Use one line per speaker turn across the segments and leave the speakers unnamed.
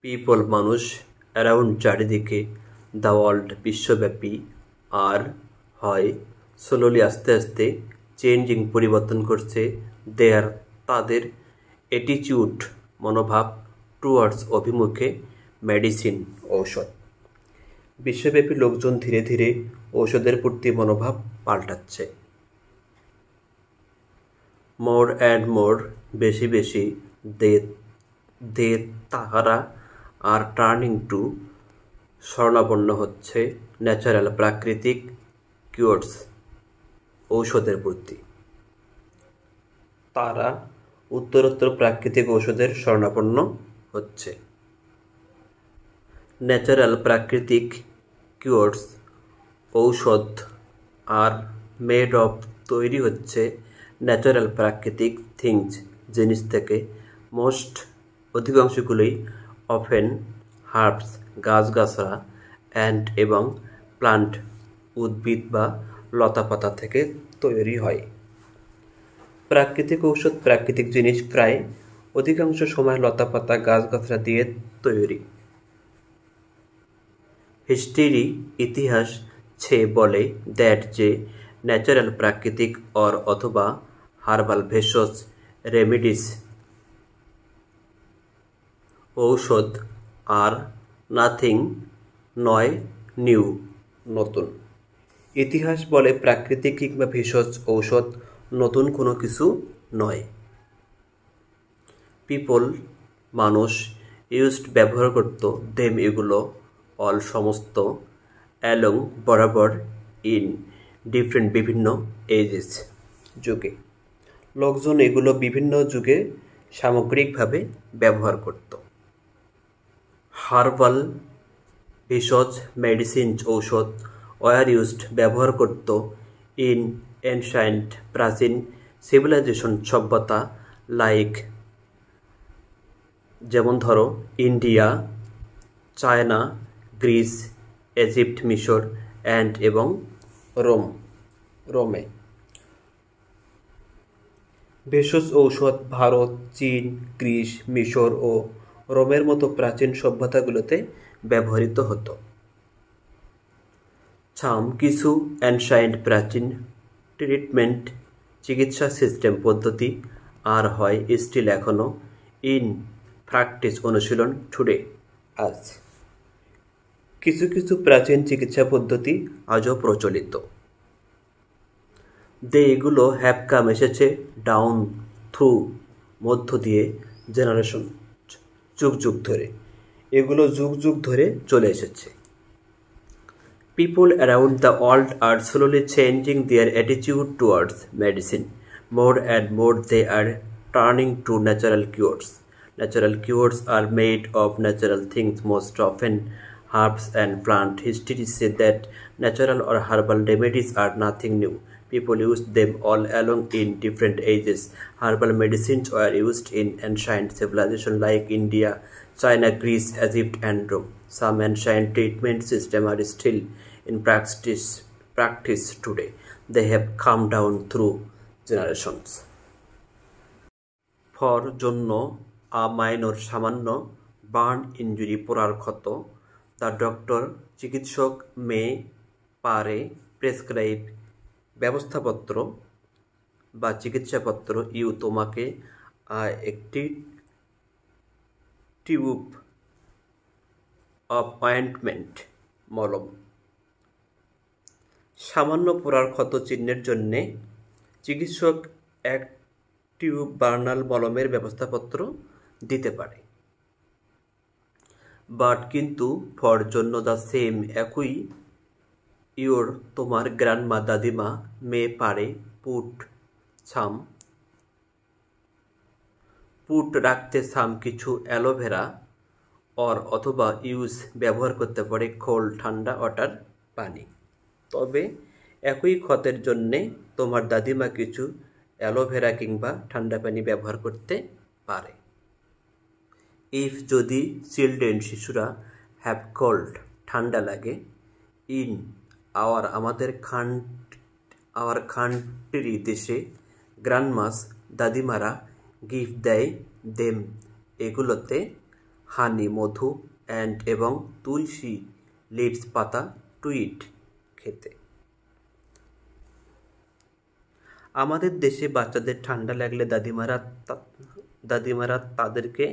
People মানুষ around চারিদিকে the world বিশ্বব্যাপী আর হয় স্লোলি আস্তে আস্তে চেঞ্জিং পরিবর্তন করছে দেয়ার তাদের অ্যাটিচিউড মনোভাব টুয়ার্ডস অভিমুখে মেডিসিন ঔষধ। বিশ্বব্যাপী লোকজন ধীরে ধীরে ঔষধের প্রতি মনোভাব পাল্টাচ্ছে। মোর অ্যান্ড মোর বেশি বেশি দে দে তাহারা আর টার্নিং টু শরণাপন্ন হচ্ছে ন্যাচারাল প্রাকৃতিক কিওরস ঔষধের প্রতি। তারা উত্তরোত্তর প্রাকৃতিক ঔষধের শরণাপন্ন হচ্ছে। ন্যাচারাল প্রাকৃতিক কিওরস ঔষধ আর মেড অফ তৈরি হচ্ছে ন্যাচারাল প্রাকৃতিক থিংস জিনিস থেকে। মোস্ট অধিকাংশগুলোই অফেন হার্বস গাছগাছড়া অ্যান্ড এবং প্লান্ট উদ্ভিদ বা লতাপাতা থেকে তৈরি হয়। প্রাকৃতিক ঔষধ প্রাকৃতিক জিনিস প্রায় অধিকাংশ সময় লতাপাতা গাছগাছড়া দিয়ে তৈরি। হিস্ট্রি ইতিহাস ছে বলে দ্যাট যে ন্যাচারাল প্রাকৃতিক অথবা হার্বাল ভেষজ রেমিডিস ঔষধ আর নাথিং নয় নিউ নতুন। ইতিহাস বলে প্রাকৃতিক কিংবা ভেষজ ঔষধ নতুন কোনো কিছু নয়। পিপল মানুষ ইউজড ব্যবহার করত দেম এগুলো অল সমস্ত অ্যালং বরাবর ইন ডিফারেন্ট বিভিন্ন এজেস যুগে। লোকজন এগুলো বিভিন্ন যুগে সামগ্রিকভাবে ব্যবহার করত। হার্বাল ভেষজ মেডিসিন ঔষধ ওয়ার ইউজড ব্যবহার করত ইন এনশায়েন্ট প্রাচীন সিভিলাইজেশন সভ্যতা লাইক যেমন ধরো ইন্ডিয়া, চায়না, গ্রিস, ইজিপ্ট, মিশর অ্যান্ড এবং রোমে। ভেষজ ঔষধ ভারত, চীন, গ্রিস, মিশর ও রোমের মতো প্রাচীন সভ্যতাগুলোতে ব্যবহৃত হতো। কিছু অ্যানশায়েন্ট প্রাচীন ট্রিটমেন্ট চিকিৎসা সিস্টেম পদ্ধতি আর হয় স্টিল এখনও ইন প্র্যাকটিস অনুশীলন টুডে আজ। কিছু কিছু প্রাচীন চিকিৎসা পদ্ধতি আজও প্রচলিত। এগুলো হ্যাভ কাম এসেছে ডাউন থ্রু মধ্য দিয়ে জেনারেশন যুগ যুগ ধরে। এগুলো যুগ যুগ ধরে চলে এসেছে। People around the world are slowly changing their attitude towards medicine. More and more they are turning to natural cures. Natural cures are made of natural things, most often herbs and plant. History says that natural or herbal remedies are nothing new. People used them all along in different ages. Herbal medicines were used in ancient civilizations like India, China, Greece, Egypt, and Rome. Some ancient treatment systems are still in practice today. They have come down through generations. For জন্য a minor সামান্য burn injury পোড়ার ক্ষত, the doctor চিকিৎসক মে পারে prescribe ব্যবস্থাপত্র বা চিকিৎসাপত্র you তোমাকে একটি tube of ointment মলম। সামান্য পোড়ার ক্ষত চিহ্নের জন্যে চিকিৎসক এক টিউব বার্নাল মলমের ব্যবস্থাপত্র দিতে পারে। বাট কিন্তু ফর জন্য দ্য সেম একই ইওর তোমার গ্র্যান্ডমা দাদিমা মে পারে পুট রাখতে কিছু অ্যালোভেরা অথবা ইউজ ব্যবহার করতে পারে কোল্ড ঠান্ডা ওয়াটার পানি। তবে একই ক্ষতের জন্যে তোমার দাদিমা কিছু অ্যালোভেরা কিংবা ঠান্ডা পানি ব্যবহার করতে পারে। ইফ যদি চিলড্রেন শিশুরা হ্যাভ কোল্ড ঠান্ডা লাগে ইন আমাদের কান্ট্রি দেশে গ্র্যান্ডমাস দাদিমারা গিফট দেয় দেম এগুলোতে হানি মধু অ্যান্ড এবং তুলসী লিভস পাতা টু ইট খেতে। আমাদের দেশে বাচ্চাদের ঠান্ডা লাগলে দাদিমারা তাদেরকে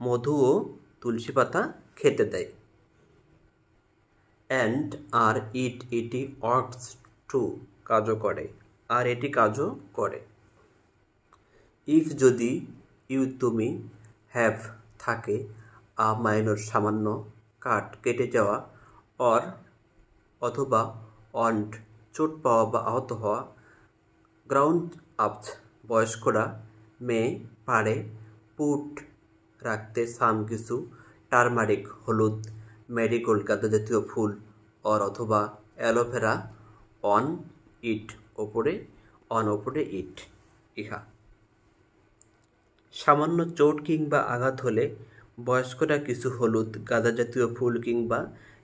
মধু ও তুলসী পাতা খেতে দেয়। অ্যান্ড আর এটি ওয়ার্কস টু কাজও করে, আর এটি কাজও করে। ইফ যদি তুমি হ্যাভ থাকে আ মাইনর সামান্য কাট কেটে যাওয়া অর অথবা অন্ড চোট পাওয়া বা আহত হওয়া গ্রাউন্ড আপস বয়স্করা পারে পুট রাখতে সাম কিছু টারমারিক হলুদ মেরিগোল্ড গাঁদা জাতীয় ফুল অথবা অ্যালোভেরা অন ওপরে ইট ইহা। সামান্য চোট কিংবা আঘাত হলে বয়স্করা কিছু হলুদ গাঁদা জাতীয় ফুল কিংবা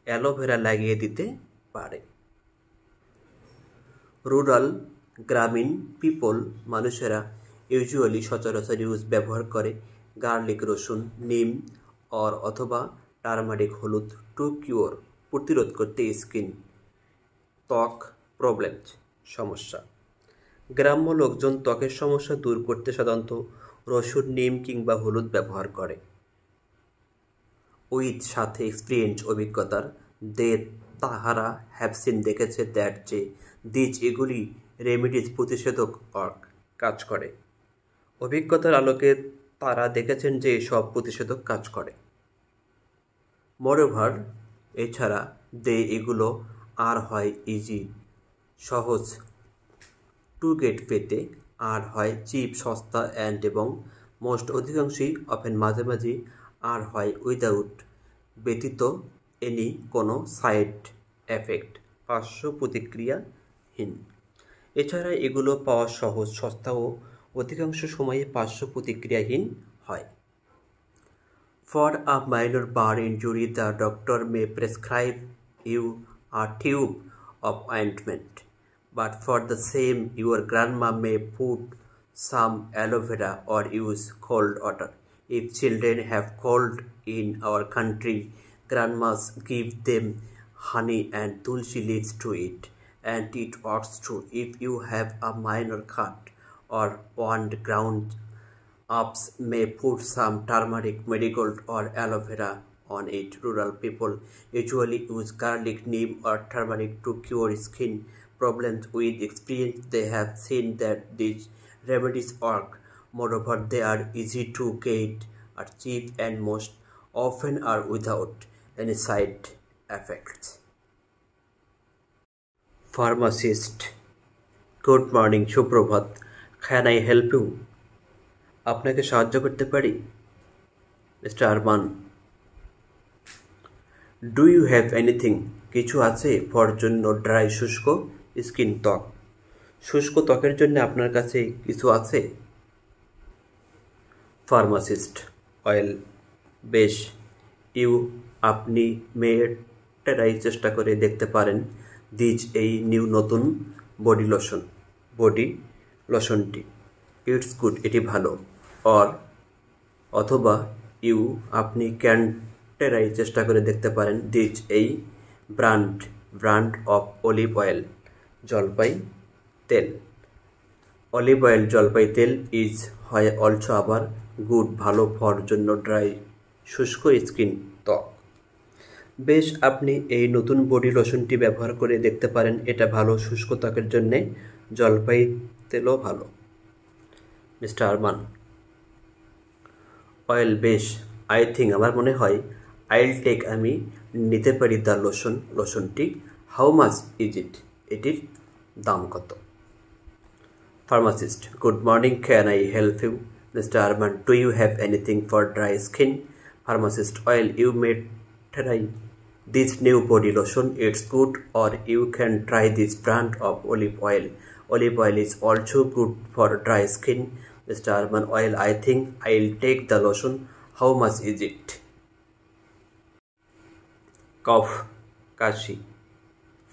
অ্যালোভেরা লাগিয়ে দিতে পারে। রুরাল গ্রামীণ পিপল মানুষেরা ইউজুয়ালি সচরাচর ব্যবহার করে গার্লিক রসুন নিম অথবা টারমারিক হলুদ টু কিওর প্রতিরোধ করতে স্কিন ত্বক প্রবলেমস সমস্যা। গ্রাম্য লোকজন ত্বকের সমস্যা দূর করতে সাধারণত রসুন নিম কিংবা হলুদ ব্যবহার করে। উইথ সাথে এক্সপিরিয়েন্স অভিজ্ঞতার তাহারা হ্যাভসিন দেখেছে দ্যাট যে এগুলি রেমিডিজ প্রতিষেধক কাজ করে। অভিজ্ঞতার আলোকে তারা দেখেছেন যে সব প্রতিষেধক কাজ করে। মোরওভার এছাড়া এগুলো আর হয় ইজি সহজ টু গেট পেতে, আর হয় চিপ সস্তা অ্যান্ড এবং মোস্ট অধিকাংশই অফেন মাঝে মাঝে আর হয় উইদাউট ব্যতীত এনি কোনো সাইড এফেক্ট পার্শ্ব প্রতিক্রিয়াহীন। এছাড়া এগুলো পাওয়া সহজ সস্তা ও অধিকাংশ সময়ে পার্শ্ব প্রতিক্রিয়াহীন হয়। For a minor burn injury the doctor may prescribe you a tube of ointment, but for the same your grandma may put some aloe vera or use cold water. If children have cold in our country, grandmas give them honey and tulsi leaves to eat, and it works too. If you have a minor cut or want ground ups may put some turmeric, marigold or aloe vera on it. Rural people usually use garlic, neem or turmeric to cure skin problems. With experience they have seen that these remedies work. Moreover, they are easy to get, are cheap and most often are without any side effects. Pharmacist. Good morning, সুপ্রভাত। Can I help you? আপনাকে সাহায্য করতে পারি? Mister Arman. Do you have anything? কিছু আছে for জন্য dry শুষ্ক skin ত্বক? শুষ্ক ত্বকের জন্য আপনার কাছে কিছু আছে? ফার্মাসিস্ট। অয়েল। বেশ। আপনি মেয়েটারাই চেষ্টা করে দেখতে পারেন এই নতুন বডি লোশনটি। ইটস গুড, এটি ভালো। অথবা আপনি ক্যান্টেরাই চেষ্টা করে দেখতে পারেন এই ব্র্যান্ড অফ অলিভ অয়েল জলপাই তেল। অলিভ অয়েল জলপাই তেল ইজ হয় অলসো আবার গুড ভালো ফর জন্য ড্রাই শুষ্ক স্কিন ত্বক। বেশ, আপনি এই নতুন বডি লোশনটি ব্যবহার করে দেখতে পারেন, এটা ভালো শুষ্ক ত্বকের জন্যে। জলপাই তেলও ভালো। মিস্টার আরমান। অয়েল। বেশ, আমার মনে হয় আমি নিতে পারি দ্য লোশনটি। How much is it? এটির দাম কত? Pharmacist. Good morning, can I help you? Mister Arman. Do you have anything for dry skin? Pharmacist. Oil. You may try this new body lotion, it's good, or you can try this brand of olive oil. Olive oil is also good for dry skin. Mr. Arman. Oil. I think I'll take the lotion. How much is it? Cough Kashi.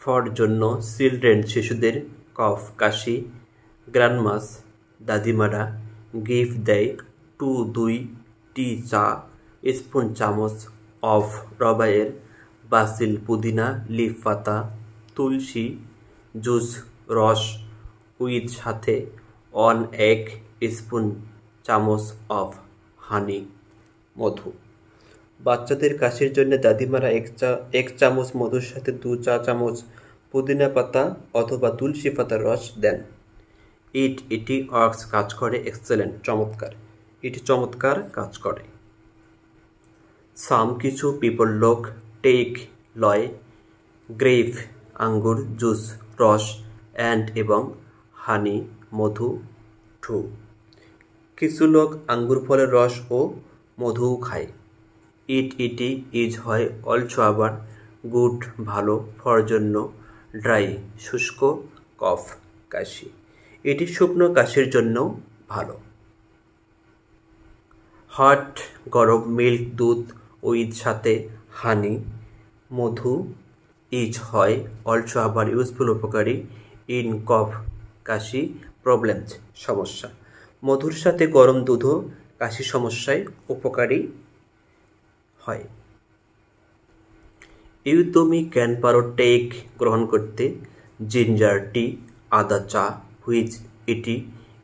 For জন্য children শিশুদের কফ কাশি গ্রান্ডমাস দাদিমারা gift দেয় 2 টি চা spoon চামচ of রবায়ের basil পুদিনা leaf পাতা তুলসী juice রস with সাথে 1 egg spoon চামচ অফ হানি মধু। বাচ্চাদের কাশির জন্য দাদিমারা এক চামচ মধুর সাথে 2 চা চামচ পুদিনা পাতা অথবা তুলসী পাতার রস দেন। ইটি ওয়ার্কস কাজ করে এক্সেলেন্ট চমৎকার। এটি চমৎকার কাজ করে। সাম কিছু পিপল লোক টেক লয় গ্রেপ আঙ্গুর জুস রস অ্যান্ড এবং হানি মধু টু। কিছু লোক আঙ্গুর ফলের রস ও মধুও খায়। ইটি ইজ হয় অলসো আবার গুড ভালো ফর জন্য ড্রাই শুষ্ক কফ কাশি। এটি শুকনো কাশির জন্য ভালো। হট গরম মিল্ক দুধ উইথ সাথে হানি মধু ইজ হয় অলসো আবার ইউজফুল উপকারী ইন কফ কাশি প্রবলেমস সমস্যা। মধুর সাথে গরম দুধও কাশি সমস্যায় উপকারী হয়। তুমি ক্যান পারো টেক গ্রহণ করতে জিঞ্জার টি আদা চা হুইচ এটি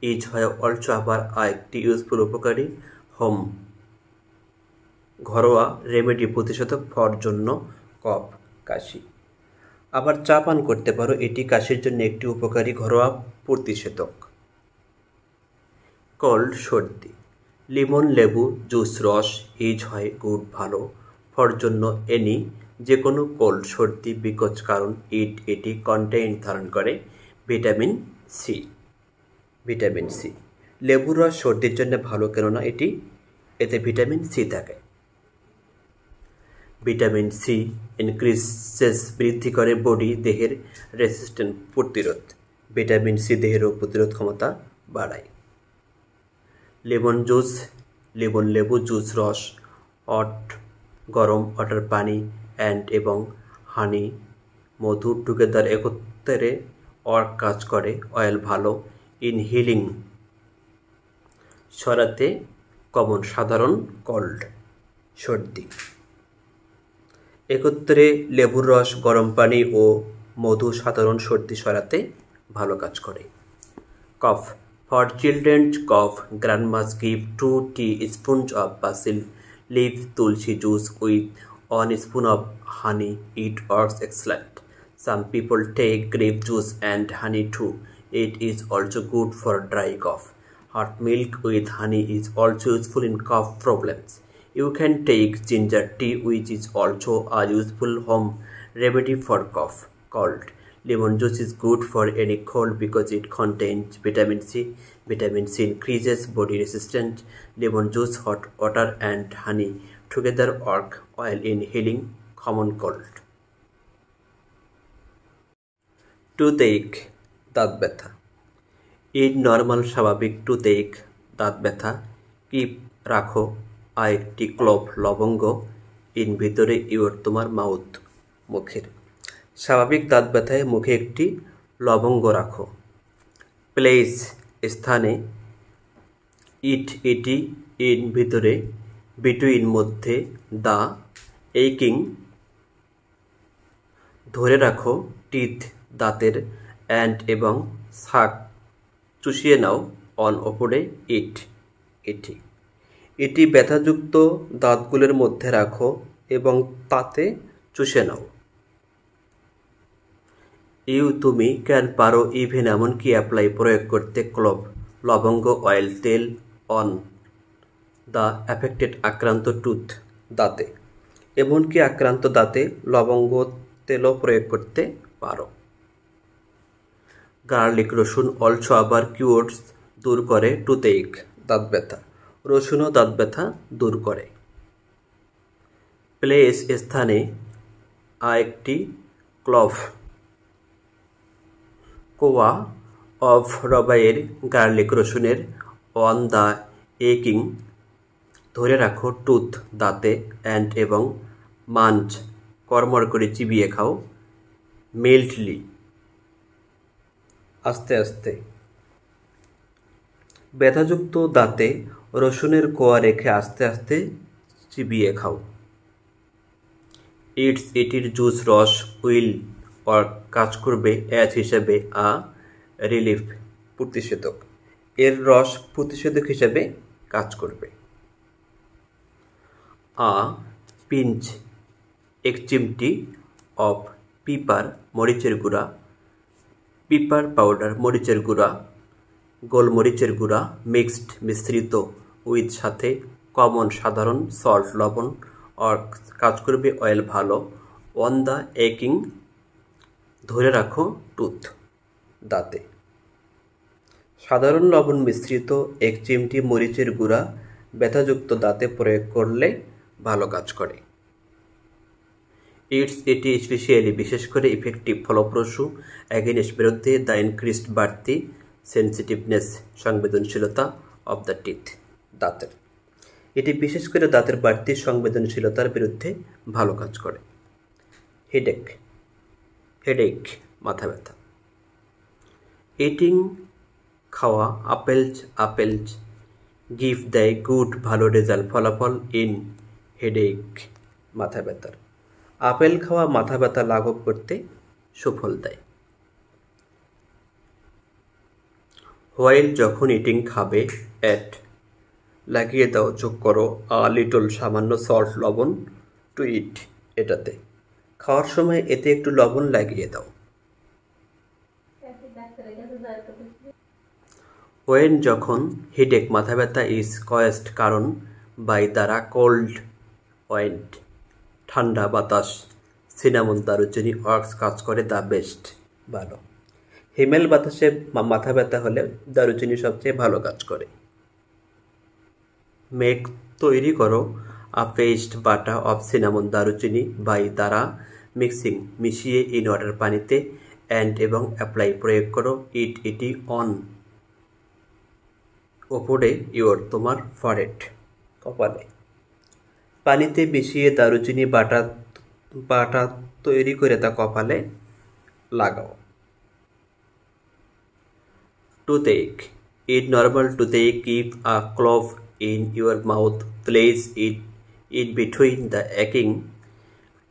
ইজ হয় অলসো আবার একটি ইউজফুল উপকারী হোম ঘরোয়া রেমেডি প্রতিষেধক ফর জন্য কফ কাশি। আবার চা পান করতে পারো, এটি কাশির জন্য একটি উপকারী ঘরোয়া প্রতিষেধক। কোল্ড সর্দি লিমন লেবু জুস রস ইজ হয় গুড ভালো ফর জন্য এনি যে কোনো কোল্ড সর্দি বিকজ কারণ এটি কন্টেইন ধারণ করে ভিটামিন সি। ভিটামিন সি লেবুর রস সর্দির জন্য ভালো কেননা এতে ভিটামিন সি থাকে। ভিটামিন সি ইনক্রিজেস বৃদ্ধি করে বডি দেহের রেসিস্ট্যান্ট প্রতিরোধ। ভিটামিন সি দেহের রোগ প্রতিরোধ ক্ষমতা বাড়ায়। লেমন জুস লেবু জুস রস গরম ওয়াটার পানি অ্যান্ড এবং হানি মধু টুগেদার একত্রে ওয়ার্ক কাজ করে অয়েল ভালো ইন হিলিং সরাতে কমন সাধারণ কোল্ড সর্দি। একত্রে লেবুর রস গরম পানি ও মধু সাধারণ সর্দি সরাতে ভালো কাজ করে। Cough for children's cough grandma's give 2 teaspoons of basil leaf tulsi juice with 1 spoon of honey. It works excellent. Some people take grape juice and honey too. It is also good for dry cough. Hot milk with honey is also useful in cough problems. You can take ginger tea, which is also a useful home remedy for cough, cold. Lemon juice is good for any cold because it contains vitamin C. Vitamin C increases body resistance. Lemon juice, hot water and honey together work well in healing common cold. Toothache দাঁত ব্যথা in normal স্বাভাবিক টুথেক দাঁত ব্যথা keep রাখো একটি clove লবঙ্গ in ভিতরে তোমার মাউথ মুখের। স্বাভাবিক দাঁত ব্যথায় মুখে একটি লবঙ্গ রাখো। প্লেস স্থানে এটি ইন ভিতরে বিটুইন মধ্যে দা এইকিং ধরে রাখো টিথ দাঁতের অ্যান্ড এবং শাক চুষিয়ে নাও অন ওপরে এটি ব্যথাযুক্ত দাঁতগুলোর মধ্যে রাখো এবং তাতে চুষে নাও। তুমি ক্যান পারো ইভেন এমনকি অ্যাপ্লাই প্রয়োগ করতে ক্লোভ লবঙ্গ অয়েল তেল অন দ্য অ্যাফেক্টেড আক্রান্ত টুথ দাঁতে। এমনকি আক্রান্ত দাঁতে লবঙ্গ তেলও প্রয়োগ করতে পারো। গার্লিক রসুন অলসো আবার কিউরস দূর করে টুথেক দাঁত ব্যথা। রসুনও দাঁত ব্যথা দূর করে। প্লেস স্থানে একটি ক্লভ কোয়া অফ রবাইয়ের গার্লিক রসুনের অন দ্য একিং ধরে রাখো টুথ দাঁতে অ্যান্ড এবং মাঞ্চ কড়মড় করে চিবিয়ে খাও মিল্টলি আস্তে আস্তে। ব্যথাযুক্ত দাঁতে রসুনের কোয়া রেখে আস্তে আস্তে চিবিয়ে খাও। এটির জুস রস উইল কাজ করবে অ্যাজ হিসেবে আ রিলিফ প্রতিষেধক। এর রস প্রতিষেধক হিসেবে কাজ করবে। আ পিঞ্চ এক চিমটি অফ পিপার মরিচের গুঁড়া, পিপার পাউডার মরিচের গুঁড়া, গোলমরিচের গুঁড়া মিশ্রিত উইথ সাথে কমন সাধারণ সল্ট লবণ আর কাজ করবে অয়েল ভালো। অন দ্য একিং ধরে রাখো টুথ দাঁতে। সাধারণ লবণ মিশ্রিত এক চিমটি মরিচের গুঁড়া ব্যথাযুক্ত দাঁতে প্রয়োগ করলে ভালো কাজ করে। এটি স্পেশালি বিশেষ করে ইফেক্টিভ ফলপ্রসূ অ্যাগেনিস্ট বিরুদ্ধে দ্য ইনক্রিজড বাড়তি সেন্সিটিভনেস সংবেদনশীলতা অব দ্য টিথ দাঁতের। এটি বিশেষ করে দাঁতের বাড়তি সংবেদনশীলতার বিরুদ্ধে ভালো কাজ করে। হেডেক মাথা ব্যথা। ইটিং খাওয়া আপেলস গিভ দেয় গুড ভালো রেজাল্ট ফলাফল ইন হেডেক মাথা ব্যথার। আপেল খাওয়া মাথা ব্যথা লাঘব করতে সুফল দেয়। হোয়াইল যখন ইটিং খাবে লাগিয়ে দাও, যোগ করো লিটল সামান্য সল্ট লবণ টু ইট এটাতে। খাওয়ার সময় এতে একটু লবণ লাগিয়ে দাও। ওয়েন যখন হেডেক মাথা ব্যথা ইজ কয়েসড কারণ বাই দ্বারা কোল্ড ওয়েন্ড ঠান্ডা বাতাস সিনামন দারুচিনি ওয়ার্কস কাজ করে দ্য বেস্ট ভালো। হিমেল বাতাসে মাথা ব্যথা হলে দারুচিনি সবচেয়ে ভালো কাজ করে। মেক তৈরি করো আ পেস্ট বাটা অফ সিনামন দারুচিনি বাই দ্বারা মিশিয়ে ইন ওয়াটার পানিতে এবং অ্যাপ্লাই প্রয়োগ করো এটি অন ওপরে তোমার ফরহেড কপালে। পানিতে মিশিয়ে দারুচিনি বাটা তৈরি করে তা কপালে লাগাও। Toothache. In normal toothache, keep a clove in your mouth, place it in between the aching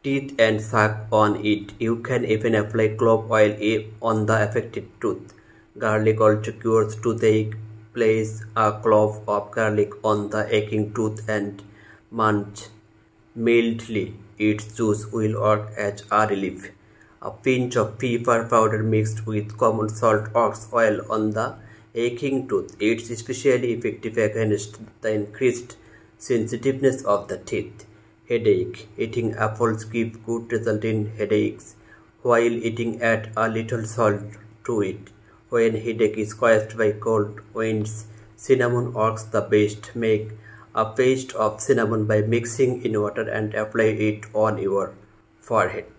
teeth and suck on it. You can even apply clove oil on the affected tooth. Garlic also cures toothache. Place a clove of garlic on the aching tooth and munch mildly. Its juice will work as a relief. A pinch of pepper powder mixed with common salt or oil on the aching tooth. It's especially effective against the increased sensitiveness of the teeth. Headache. Eating apples give good result in headaches. While eating, add a little salt to it. When headache is caused by cold winds, cinnamon works the best. Make a paste of cinnamon by mixing in water and apply it on your forehead.